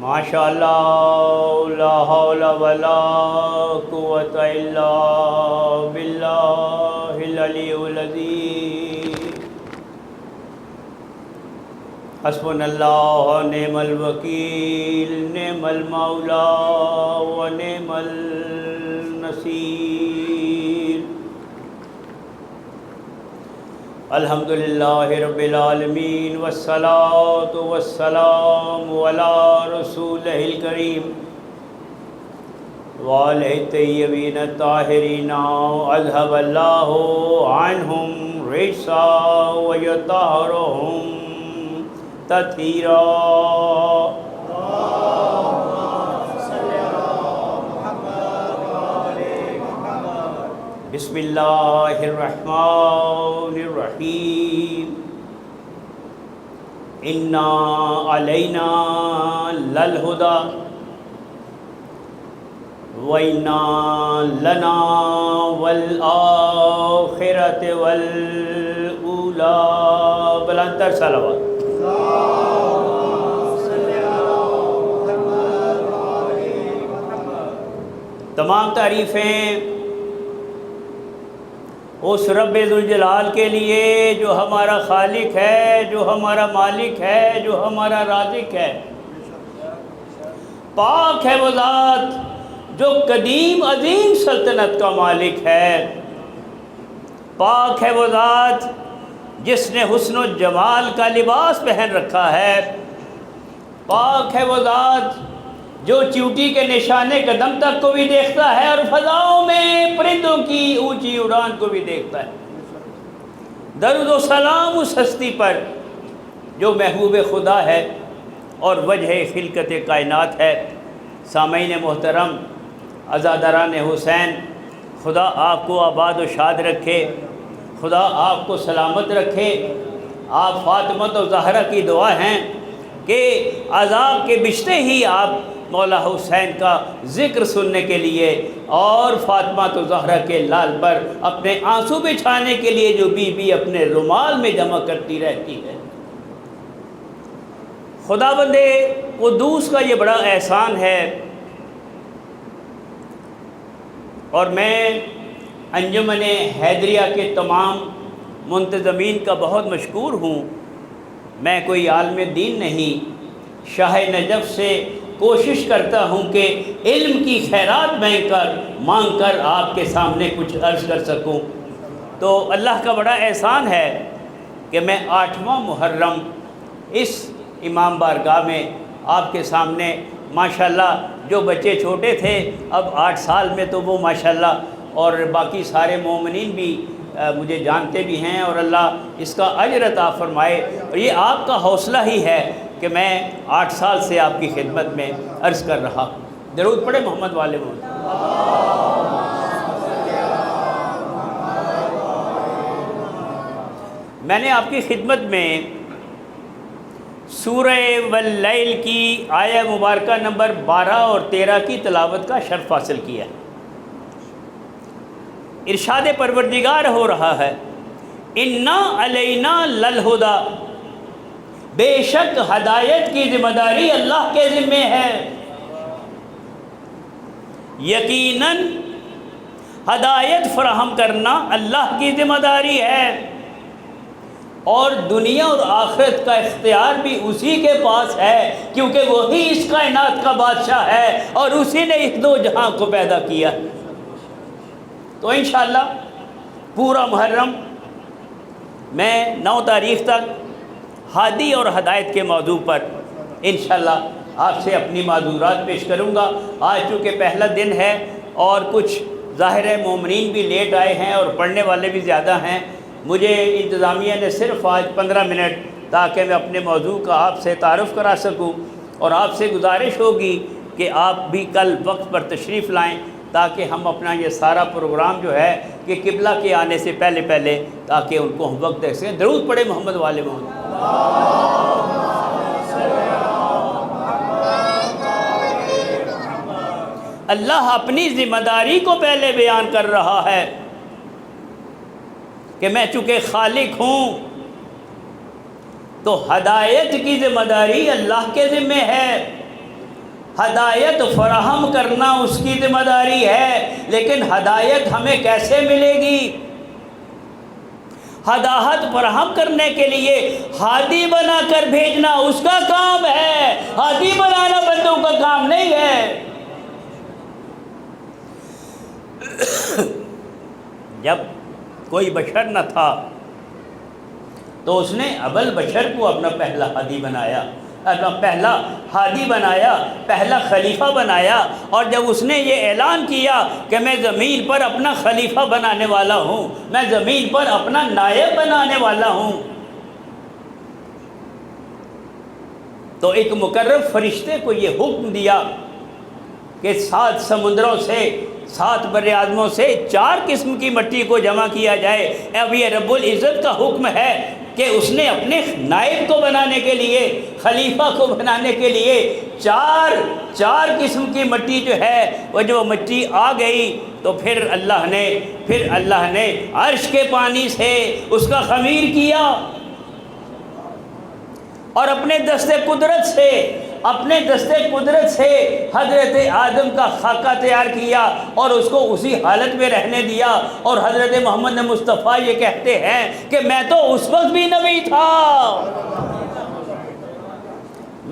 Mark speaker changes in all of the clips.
Speaker 1: ماشاء اللہ لا حول ولا قوت الا باللہ العلی العظیم حسبنا اللہ نعم الوکیل نعم المولا و نعم النصیر الحمدللہ رب العالمین والصلاة والسلام علی رسولہ الکریم وآلہ الطیبین الطاہرین اذهب اللہ عنہم رجسا ویطہرہم تطہیرا بسم اللہ الرحمن الرحیم انا علینا للہدی وَإِنَّا لَنَا وَالْآخِرَةِ وَالْأُولَى بلندر صلوات تمام تعریفیں اس رب ذوالجلال کے لیے جو ہمارا خالق ہے، جو ہمارا مالک ہے، جو ہمارا رازق ہے۔ پاک ہے وہ ذات جو قدیم عظیم سلطنت کا مالک ہے، پاک ہے وہ ذات جس نے حسن و جمال کا لباس پہن رکھا ہے، پاک ہے وہ ذات جو چیوٹی کے نشانے قدم تک کو بھی دیکھتا ہے اور فضاؤں میں پرندوں کی اونچی اڑان کو بھی دیکھتا ہے۔ درود و سلام اس ہستی پر جو محبوب خدا ہے اور وجہ خلقت کائنات ہے۔ سامعین محترم، عزاداران حسین، خدا آپ کو آباد و شاد رکھے، خدا آپ کو سلامت رکھے۔ آپ فاطمہ و زہرا کی دعا ہیں کہ عذاب کے بچتے ہی آپ مولا حسین کا ذکر سننے کے لیے اور فاطمہ و زہرا کے لال پر اپنے آنسو بچھانے کے لیے جو بی بی اپنے رومال میں جمع کرتی رہتی ہے۔ خداوند قدوس کا یہ بڑا احسان ہے، اور میں انجمن حیدریہ کے تمام منتظمین کا بہت مشکور ہوں۔ میں کوئی عالم دین نہیں، شاہ نجف سے کوشش کرتا ہوں کہ علم کی خیرات مانگ کر آپ کے سامنے کچھ عرض کر سکوں۔ تو اللہ کا بڑا احسان ہے کہ میں 8واں محرم اس امام بارگاہ میں آپ کے سامنے ماشاءاللہ، جو بچے چھوٹے تھے اب 8 سال میں تو وہ ماشاءاللہ، اور باقی سارے مومنین بھی مجھے جانتے بھی ہیں، اور اللہ اس کا اجر عطا فرمائے۔ اور یہ آپ کا حوصلہ ہی ہے کہ میں 8 سال سے آپ کی خدمت میں عرض کر رہا ہوں۔ درود پڑھے محمد والے محمد۔ میں نے آپ کی خدمت میں سورہ واللیل کی آیہ مبارکہ نمبر 12 اور 13 کی تلاوت کا شرف حاصل کیا۔ ارشاد پروردگار ہو رہا ہے، انا علینا للہدی، بے شک ہدایت کی ذمہ داری اللہ کے ذمہ ہے۔ یقیناً ہدایت فراہم کرنا اللہ کی ذمہ داری ہے، اور دنیا اور آخرت کا اختیار بھی اسی کے پاس ہے، کیونکہ وہی اس کائنات کا بادشاہ ہے اور اسی نے اس دو جہاں کو پیدا کیا۔ تو انشاءاللہ پورا محرم میں 9 تاریخ تک ہادی اور ہدایت کے موضوع پر انشاءاللہ آپ سے اپنی معذورات پیش کروں گا۔ آج چونکہ پہلا دن ہے اور کچھ ظاہر مومنین بھی لیٹ آئے ہیں اور پڑھنے والے بھی زیادہ ہیں، مجھے انتظامیہ نے صرف آج 15 منٹ تاکہ میں اپنے موضوع کا آپ سے تعارف کرا سکوں، اور آپ سے گزارش ہوگی کہ آپ بھی کل وقت پر تشریف لائیں تاکہ ہم اپنا یہ سارا پروگرام جو ہے کہ قبلہ کے آنے سے پہلے تاکہ ان کو ہم وقت دے سکیں۔ درود پڑھے محمد والے محمد۔ اللہ اپنی ذمہ داری کو پہلے بیان کر رہا ہے کہ میں چونکہ خالق ہوں تو ہدایت کی ذمہ داری اللہ کے ذمہ ہے، ہدایت فراہم کرنا اس کی ذمہ داری ہے، لیکن ہدایت ہمیں کیسے ملے گی؟ ہدایت فراہم کرنے کے لیے ہادی بنا کر بھیجنا اس کا کام ہے، ہادی بنانا بندوں کا کام نہیں ہے۔ جب کوئی بشر نہ تھا تو اس نے ابل بشر کو اپنا پہلا ہادی بنایا، پہلا خلیفہ بنایا، اور جب اس نے یہ اعلان کیا کہ میں زمین پر اپنا خلیفہ بنانے والا ہوں، میں زمین پر اپنا نائب بنانے والا ہوں، تو ایک مقرب فرشتے کو یہ حکم دیا کہ 7 سمندروں سے 7 بر اعظموں سے 4 قسم کی مٹی کو جمع کیا جائے۔ اب یہ رب العزت کا حکم ہے کہ اس نے اپنے نائب کو بنانے کے لیے، خلیفہ کو بنانے کے لیے چار قسم کی مٹی جو ہے وہ جو مٹی آ گئی، تو پھر اللہ نے عرش کے پانی سے اس کا خمیر کیا، اور اپنے دست قدرت سے حضرت آدم کا خاکہ تیار کیا اور اس کو اسی حالت میں رہنے دیا، اور حضرت محمد مصطفیٰ یہ کہتے ہیں کہ میں تو اس وقت بھی نبی تھا،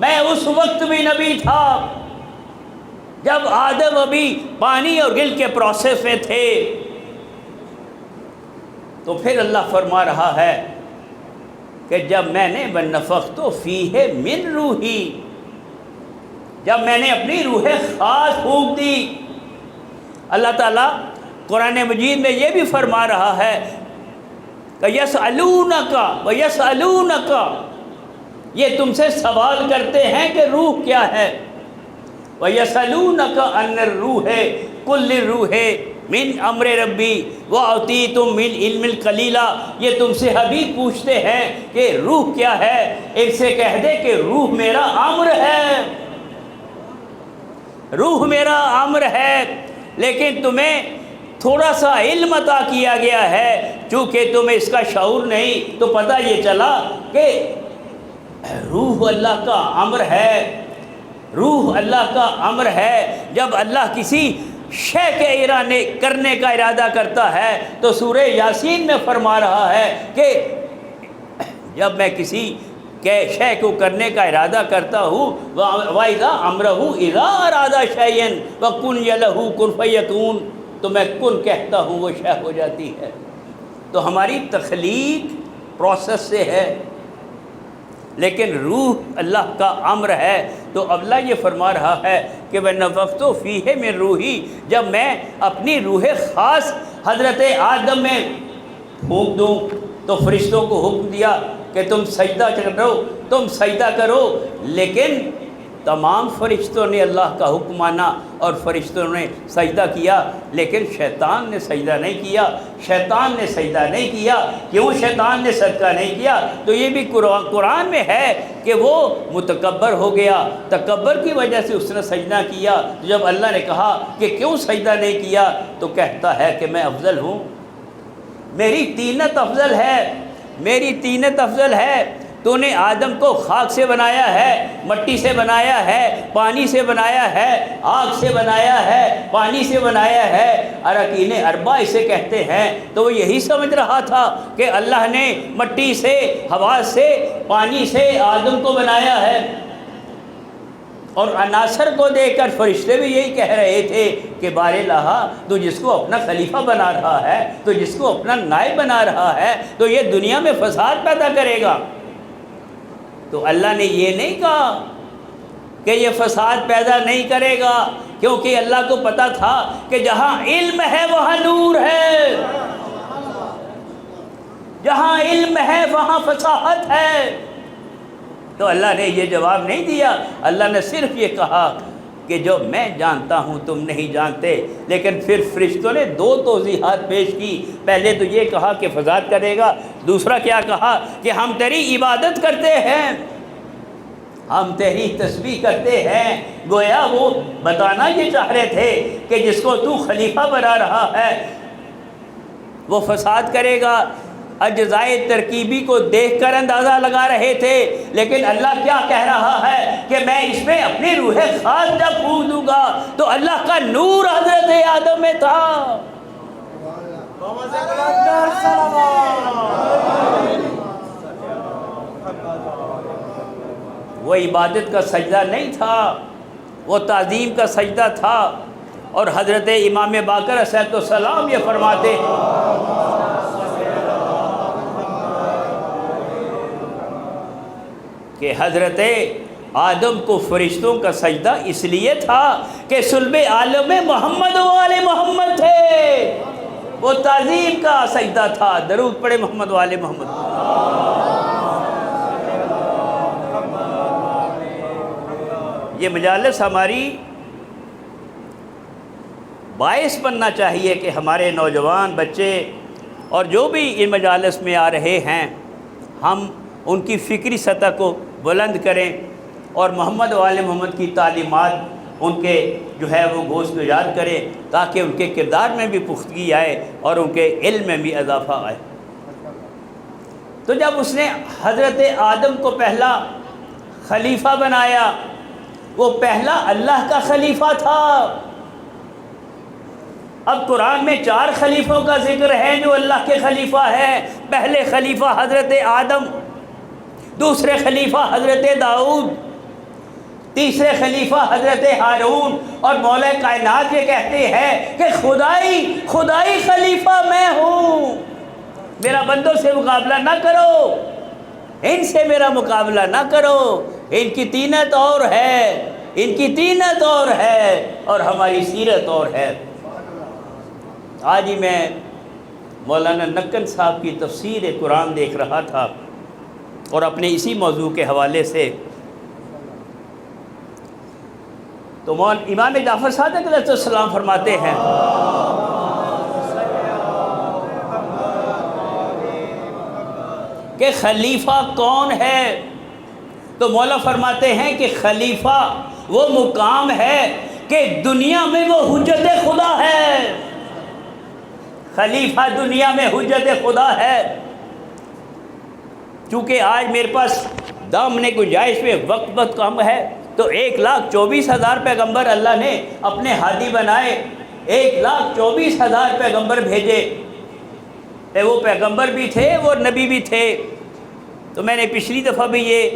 Speaker 1: میں اس وقت بھی نبی تھا جب آدم ابھی پانی اور گل کے پروسیس میں تھے۔ تو پھر اللہ فرما رہا ہے کہ جب میں نے وَنَفَخْتُ فِيهِ مِن روحی، جب میں نے اپنی روح خاص پھونک دی۔ اللہ تعالیٰ قرآن مجید میں یہ بھی فرما رہا ہے کہ يَسْأَلُونَكَ وَيَسْأَلُونَكَ، یہ تم سے سوال کرتے ہیں کہ روح کیا ہے۔ وَيَسْأَلُونَكَ عَنِ الرُّوحِ قُلِ الرُّوحِ من امر ربی وَأُوتِیتُم من علم قلیلا، یہ تم سے حبیب پوچھتے ہیں کہ روح کیا ہے، ان سے کہہ دے کہ روح میرا امر ہے، روح میرا امر ہے، لیکن تمہیں تھوڑا سا علم عطا کیا گیا ہے، چونکہ تمہیں اس کا شعور نہیں، تو پتہ یہ چلا کہ روح اللہ کا امر ہے، روح اللہ کا امر ہے۔ جب اللہ کسی شے کے کرنے کا ارادہ کرتا ہے تو سورہ یاسین میں فرما رہا ہے کہ جب میں کسی شے کو کرنے کا ارادہ کرتا ہوں، وَإِذَا أَمْرَهُ إِذَا أَرَادَ شَيْئًا وَكُنْ يَلَهُ كُنْ فَيَكُونُ، تو میں کن کہتا ہوں وہ شے ہو جاتی ہے۔ تو ہماری تخلیق پروسیس سے ہے، لیکن روح اللہ کا امر ہے۔ تو اللہ یہ فرما رہا ہے کہ وَنَفَخْتُ فِيهِ مِن روحی، جب میں اپنی روح خاص حضرت آدم میں پھونک دوں تو فرشتوں کو حکم دیا کہ تم سجدہ کرو، لیکن تمام فرشتوں نے اللہ کا حکم مانا اور فرشتوں نے سجدہ کیا، لیکن شیطان نے سجدہ نہیں کیا۔ کیوں شیطان نے سجدہ نہیں کیا؟ تو یہ بھی قرآن میں ہے کہ وہ متکبر ہو گیا، تکبر کی وجہ سے اس نے سجدہ کیا۔ جب اللہ نے کہا کہ کیوں سجدہ نہیں کیا، تو کہتا ہے کہ میں افضل ہوں، میری تینت افضل ہے۔ تو نے آدم کو خاک سے بنایا ہے، مٹی سے بنایا ہے، پانی سے بنایا ہے، آگ سے بنایا ہے، پانی سے بنایا ہے، اراکین اربع اسے کہتے ہیں۔ تو وہ یہی سمجھ رہا تھا کہ اللہ نے مٹی سے، ہوا سے، پانی سے آدم کو بنایا ہے، اور عناصر کو دیکھ کر فرشتے بھی یہی کہہ رہے تھے کہ بار الہا، تو جس کو اپنا خلیفہ بنا رہا ہے، تو جس کو اپنا نائب بنا رہا ہے، تو یہ دنیا میں فساد پیدا کرے گا۔ تو اللہ نے یہ نہیں کہا کہ یہ فساد پیدا نہیں کرے گا، کیونکہ اللہ کو پتہ تھا کہ جہاں علم ہے وہاں نور ہے، جہاں علم ہے وہاں فصاحت ہے۔ تو اللہ نے یہ جواب نہیں دیا، اللہ نے صرف یہ کہا کہ جو میں جانتا ہوں تم نہیں جانتے۔ لیکن پھر فرشتوں نے 2 توضیحات پیش کی۔ پہلے تو یہ کہا کہ فساد کرے گا، دوسرا کیا کہا کہ ہم تیری عبادت کرتے ہیں، ہم تیری تسبیح کرتے ہیں۔ گویا وہ بتانا یہ چاہ رہے تھے کہ جس کو تو خلیفہ بنا رہا ہے وہ فساد کرے گا۔ اجزائے ترکیبی کو دیکھ کر اندازہ لگا رہے تھے، لیکن اللہ کیا کہہ رہا ہے کہ میں اس میں اپنی روح خاص جب پھونک دوں گا تو اللہ کا نور حضرت آدم میں تھا۔ وہ عبادت کا سجدہ نہیں تھا، وہ تعظیم کا سجدہ تھا۔ اور حضرت امام باقر علیہ السلام یہ فرماتے ہیں کہ حضرت آدم کو فرشتوں کا سجدہ اس لیے تھا کہ صلب عالم محمد والے محمد تھے، وہ تعظیم کا سجدہ تھا۔ درود پڑھے محمد والے محمد۔ یہ مجالس ہماری باعث بننا چاہیے کہ ہمارے نوجوان بچے اور جو بھی ان مجالس میں آ رہے ہیں، ہم ان کی فکری سطح کو بلند کریں اور محمد والے محمد کی تعلیمات ان کے جو ہے وہ گوش گزار کریں، تاکہ ان کے کردار میں بھی پختگی آئے اور ان کے علم میں بھی اضافہ آئے۔ تو جب اس نے حضرت آدم کو پہلا خلیفہ بنایا، وہ پہلا اللہ کا خلیفہ تھا۔ اب قرآن میں 4 خلیفوں کا ذکر ہے جو اللہ کے خلیفہ ہیں۔ پہلے خلیفہ حضرت آدم، دوسرے خلیفہ حضرت داؤد، تیسرے خلیفہ حضرت ہارون، اور مولا کائنات یہ کہتے ہیں کہ خدائی خلیفہ میں ہوں، میرا بندوں سے مقابلہ نہ کرو، ان سے میرا مقابلہ نہ کرو، ان کی طینت اور ہے، ان کی طینت اور ہے اور ہماری سیرت اور ہے۔ آج ہی میں مولانا نکن صاحب کی تفسیر قرآن دیکھ رہا تھا اور اپنے اسی موضوع کے حوالے سے تو امام جعفر صادق علیہ السلام فرماتے ہیں کہ خلیفہ کون ہے؟ تو مولا فرماتے ہیں کہ خلیفہ وہ مقام ہے کہ دنیا میں وہ حجت خدا ہے۔ خلیفہ دنیا میں حجت خدا ہے۔ چونکہ آج میرے پاس دامن گنجائش میں وقت بہت کم ہے، تو 1,24,000 پیغمبر اللہ نے اپنے ہادی بنائے، 1,24,000 پیغمبر بھیجے۔ وہ پیغمبر بھی تھے، وہ نبی بھی تھے۔ تو میں نے پچھلی دفعہ بھی یہ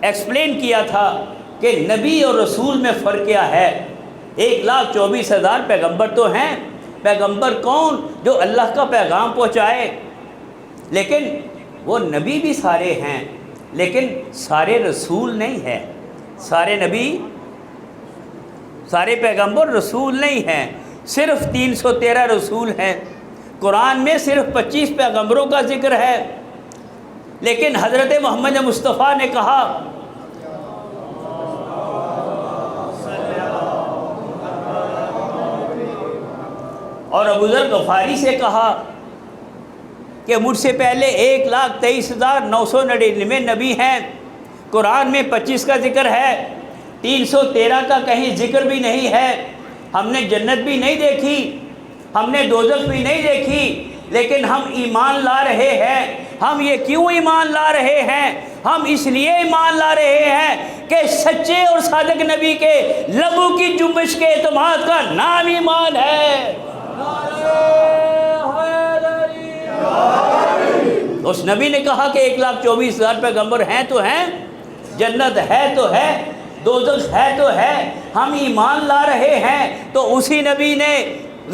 Speaker 1: ایکسپلین کیا تھا کہ نبی اور رسول میں فرق کیا ہے۔ 1,24,000 پیغمبر تو ہیں، پیغمبر کون؟ جو اللہ کا پیغام پہنچائے، لیکن وہ نبی بھی سارے ہیں، لیکن سارے رسول نہیں ہیں۔ سارے نبی، سارے پیغمبر رسول نہیں ہیں، صرف 313 رسول ہیں۔ قرآن میں صرف 25 پیغمبروں کا ذکر ہے، لیکن حضرت محمد مصطفیٰ نے کہا اور ابو ذر غفاری سے کہا کہ مجھ سے پہلے 1,23,999 نبی ہیں۔ قرآن میں 25 کا ذکر ہے، 313 کا کہیں ذکر بھی نہیں ہے۔ ہم نے جنت بھی نہیں دیکھی، ہم نے دوزخ بھی نہیں دیکھی، لیکن ہم ایمان لا رہے ہیں۔ ہم یہ کیوں ایمان لا رہے ہیں؟ ہم اس لیے ایمان لا رہے ہیں کہ سچے اور صادق نبی کے لبوں کی جنبش کے اعتماد کا نام ایمان ہے۔ اس نبی نے کہا کہ 1,24,000 پیغمبر ہیں تو ہیں، جنت ہے تو ہے، دوزخ ہے تو ہے، ہم ایمان لا رہے ہیں۔ تو اسی نبی نے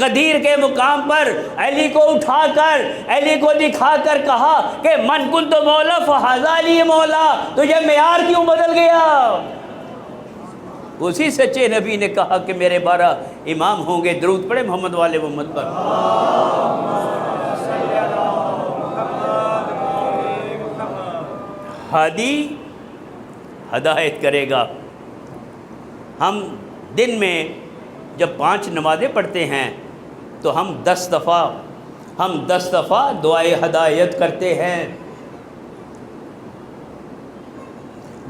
Speaker 1: غدیر کے مقام پر علی کو اٹھا کر، علی کو دکھا کر کہا کہ من کنت مولا فہذا علی مولا۔ تو یہ معیار کیوں بدل گیا؟ اسی سچے نبی نے کہا کہ میرے 12 امام ہوں گے۔ درود پڑھے محمد والے محمد پر۔ ہادی ہدایت کرے گا۔ ہم دن میں جب 5 نمازیں پڑھتے ہیں تو ہم 10 دفعہ دعائے ہدایت کرتے ہیں۔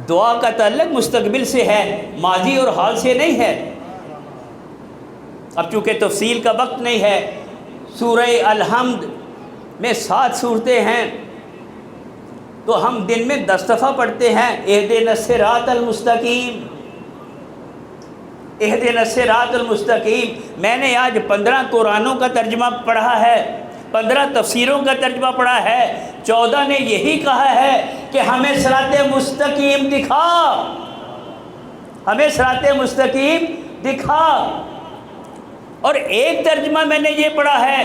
Speaker 1: دعا کا تعلق مستقبل سے ہے، ماضی اور حال سے نہیں ہے۔ اب چونکہ تفصیل کا وقت نہیں ہے، سورہ الحمد میں 7 صورتیں ہیں تو ہم دن میں 10 دفعہ پڑھتے ہیں اہدنا الصراط المستقیم، اہدنا الصراط المستقیم۔ میں نے آج 15 قرآنوں کا ترجمہ پڑھا ہے، 15 تفسیروں کا ترجمہ پڑھا ہے، 14 نے یہی کہا ہے کہ ہمیں صراط مستقیم دکھا، ہمیں صراط مستقیم دکھا۔ اور ایک ترجمہ میں نے یہ پڑھا ہے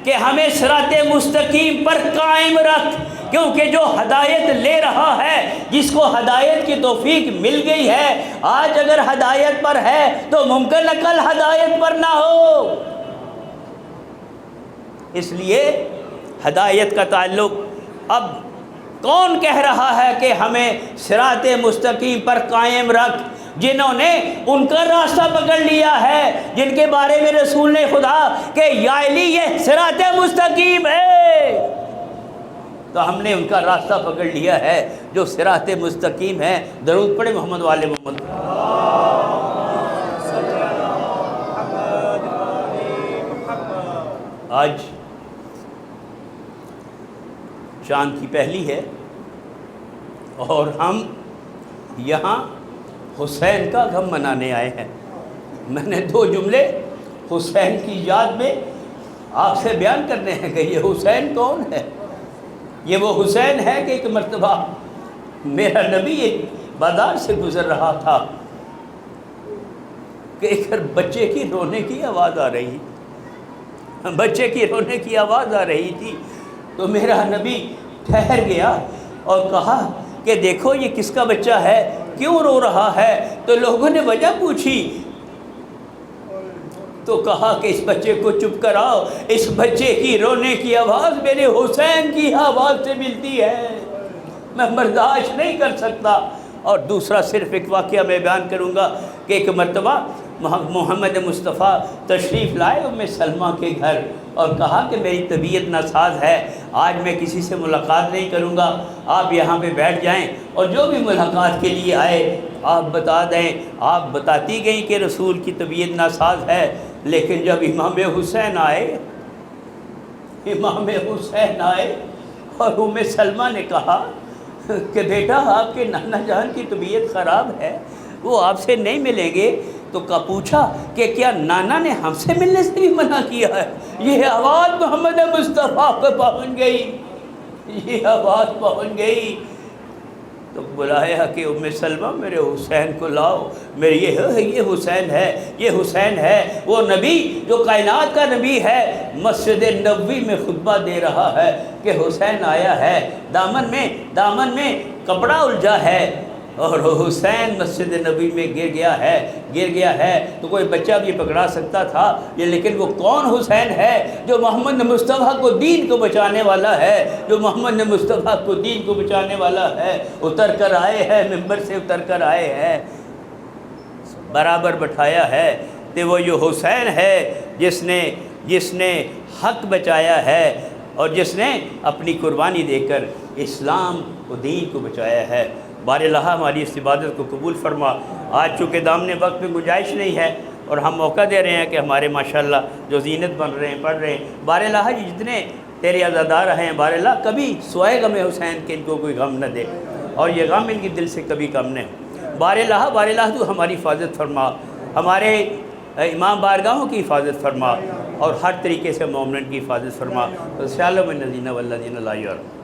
Speaker 1: کہ ہمیں صراط مستقیم پر قائم رکھ، کیونکہ جو ہدایت لے رہا ہے، جس کو ہدایت کی توفیق مل گئی ہے، آج اگر ہدایت پر ہے تو ممکن ہے کل ہدایت پر نہ ہو۔ اس لیے ہدایت کا تعلق، اب کون کہہ رہا ہے کہ ہمیں صراط مستقیم پر قائم رکھ؟ جنہوں نے ان کا راستہ پکڑ لیا ہے، جن کے بارے میں رسول نے خدا کہ یا علی یہ صراط مستقیم ہے، تو ہم نے ان کا راستہ پکڑ لیا ہے جو صراط مستقیم ہے۔ درود پڑھے محمد والے محمد۔ آج چاند کی پہلی ہے اور ہم یہاں حسین کا غم منانے آئے ہیں۔ میں نے 2 جملے حسین کی یاد میں آپ سے بیان کرنے ہیں کہ یہ حسین کون ہے۔ یہ وہ حسین ہے کہ ایک مرتبہ میرا نبی ایک بازار سے گزر رہا تھا کہ ایک بچے کی رونے کی آواز آ رہی، بچے کی رونے کی آواز آ رہی تھی، تو میرا نبی ٹھہر گیا اور کہا کہ دیکھو یہ کس کا بچہ ہے، کیوں رو رہا ہے؟ تو لوگوں نے وجہ پوچھی تو کہا کہ اس بچے کو چپ کراؤ، اس بچے کی رونے کی آواز میرے حسین کی آواز سے ملتی ہے، میں برداشت نہیں کر سکتا۔ اور دوسرا صرف ایک واقعہ میں بیان کروں گا کہ ایک مرتبہ محمد مصطفیٰ تشریف لائے ام سلمہ کے گھر اور کہا کہ میری طبیعت ناساز ہے، آج میں کسی سے ملاقات نہیں کروں گا، آپ یہاں پہ بیٹھ جائیں اور جو بھی ملاقات کے لیے آئے آپ بتا دیں۔ آپ بتاتی گئیں کہ رسول کی طبیعت ناساز ہے، لیکن جب امام حسین آئے، امام حسین آئے اور ام سلمہ نے کہا کہ بیٹا آپ کے نانا جان کی طبیعت خراب ہے، وہ آپ سے نہیں ملیں گے، تو پوچھا کہ کیا نانا نے ہم سے ملنے سے بھی منع کیا ہے؟ یہ آواز محمد مصطفیٰ کو پہنچ گئی، یہ آواز پہنچ گئی، تو بلایا کہ ام سلمہ میرے حسین کو لاؤ، میرے یہ حسین ہے، یہ حسین ہے، وہ نبی جو کائنات کا نبی ہے، مسجد نبوی میں خطبہ دے رہا ہے کہ حسین آیا ہے، دامن میں کپڑا الجھا ہے اور حسین مسجد نبی میں گر گیا ہے، تو کوئی بچہ بھی پکڑا سکتا تھا، یہ لیکن وہ کون حسین ہے جو محمد مصطفیٰ کو دین کو بچانے والا ہے، جو محمد مصطفیٰ کو دین کو بچانے والا ہے، اتر کر آئے ہیں، ممبر سے اتر کر آئے ہیں، برابر بٹھایا ہے، کہ وہ جو حسین ہے جس نے حق بچایا ہے اور جس نے اپنی قربانی دے کر اسلام و دین کو بچایا ہے۔ بار الہ ہماری اس عبادت کو قبول فرما۔ آج چونکہ دامن وقت میں گنجائش نہیں ہے اور ہم موقع دے رہے ہیں کہ ہمارے ماشاءاللہ جو زینت بن رہے ہیں، پڑھ رہے ہیں، بار الہ جتنے تیرے عزادار ہیں، بار الہ کبھی سوائے غم حسین کہ ان کو کوئی غم نہ دے اور یہ غم ان کی دل سے کبھی کم نہ ہو۔ بار الہ تو ہماری حفاظت فرما، ہمارے امام بارگاہوں کی حفاظت فرما اور ہر طریقے سے مومنین کی حفاظت فرما۔ انشاءاللہ من الذین والذین لا یرجون۔